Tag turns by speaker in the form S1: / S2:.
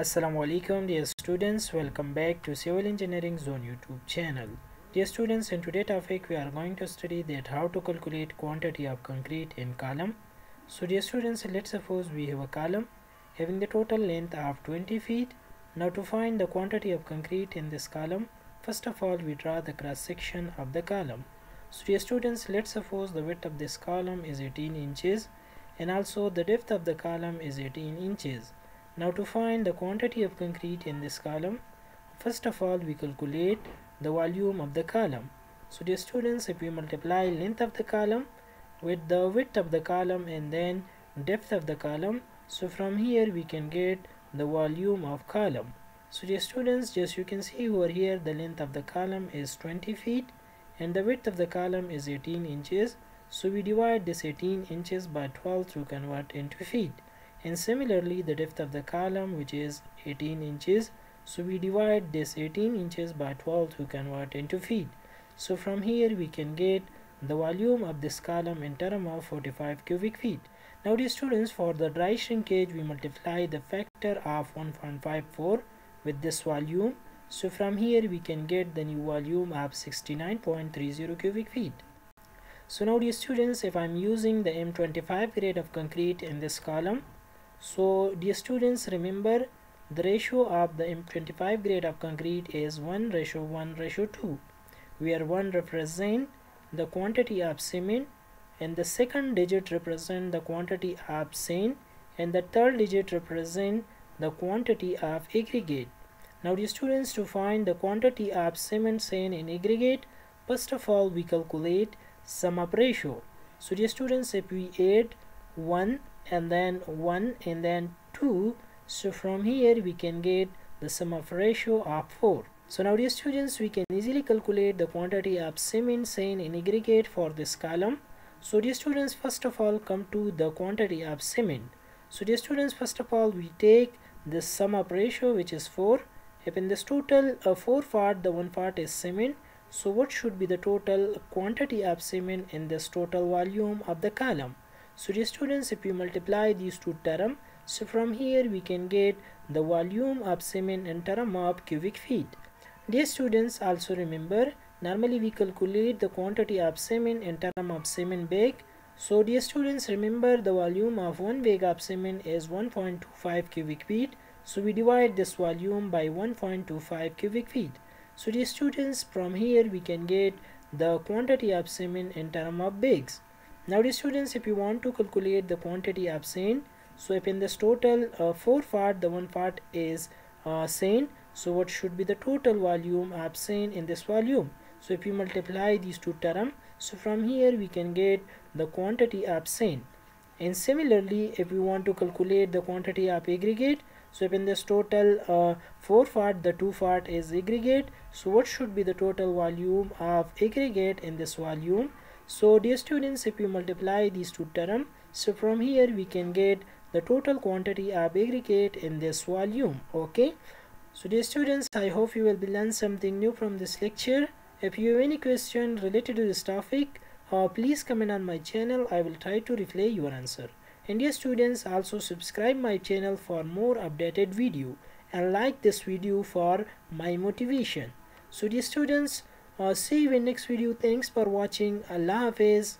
S1: Assalamu alaikum dear students, welcome back to Civil Engineering Zone YouTube channel. Dear students, in today's topic we are going to study that how to calculate quantity of concrete in column. So dear students, let's suppose we have a column having the total length of 20 feet. Now to find the quantity of concrete in this column, first of all we draw the cross section of the column. So dear students, let's suppose the width of this column is 18 inches and also the depth of the column is 18 inches. Now to find the quantity of concrete in this column, first of all we calculate the volume of the column. So dear students, if we multiply length of the column with the width of the column and then depth of the column, so from here we can get the volume of column. So dear students, just you can see over here the length of the column is 20 feet and the width of the column is 18 inches. So we divide this 18 inches by 12 to convert into feet. And similarly the depth of the column, which is 18 inches, so we divide this 18 inches by 12 to convert into feet. So from here we can get the volume of this column in terms of 45 cubic feet. Now dear students, for the dry shrinkage we multiply the factor of 1.54 with this volume. So from here we can get the new volume of 69.30 cubic feet. So now dear students, if I am using the M25 grade of concrete in this column, so dear students, remember the ratio of the M25 grade of concrete is 1:1:2, where 1 represent the quantity of cement and the second digit represent the quantity of sand and the third digit represent the quantity of aggregate. Now dear students, to find the quantity of cement, sand and aggregate, first of all we calculate sum of ratio. So dear students, if we add 1 and then 1 and then 2, so from here we can get the sum of ratio of 4. So now dear students, we can easily calculate the quantity of cement, sand and aggregate for this column. So dear students, first of all come to the quantity of cement. So dear students, first of all we take this sum of ratio, which is 4. If in this total 4 part, the one part is cement, so what should be the total quantity of cement in this total volume of the column? So dear students, if we multiply these two terms, so from here we can get the volume of cement in terms of cubic feet. Dear students, also remember normally we calculate the quantity of cement in terms of cement bag. So dear students, remember the volume of one bag of cement is 1.25 cubic feet. So we divide this volume by 1.25 cubic feet. So dear students, from here we can get the quantity of cement in terms of bags. Now dear students, if you want to calculate the quantity of sand, so if in this total 4 part, the one part is sand, so what should be the total volume of sand in this volume? So if you multiply these two terms, so from here we can get the quantity of sand. And similarly, if we want to calculate the quantity of aggregate, so if in this total 4 part, the 2 part is aggregate, so what should be the total volume of aggregate in this volume? So dear students, if you multiply these two terms, so from here we can get the total quantity of aggregate in this volume. Okay, so dear students, I hope you will be learn something new from this lecture. If you have any question related to this topic, please comment on my channel. I will try to reply your answer. And dear students, also subscribe my channel for more updated video and like this video for my motivation. So dear students, see you in next video. Thanks for watching. Allah Hafiz.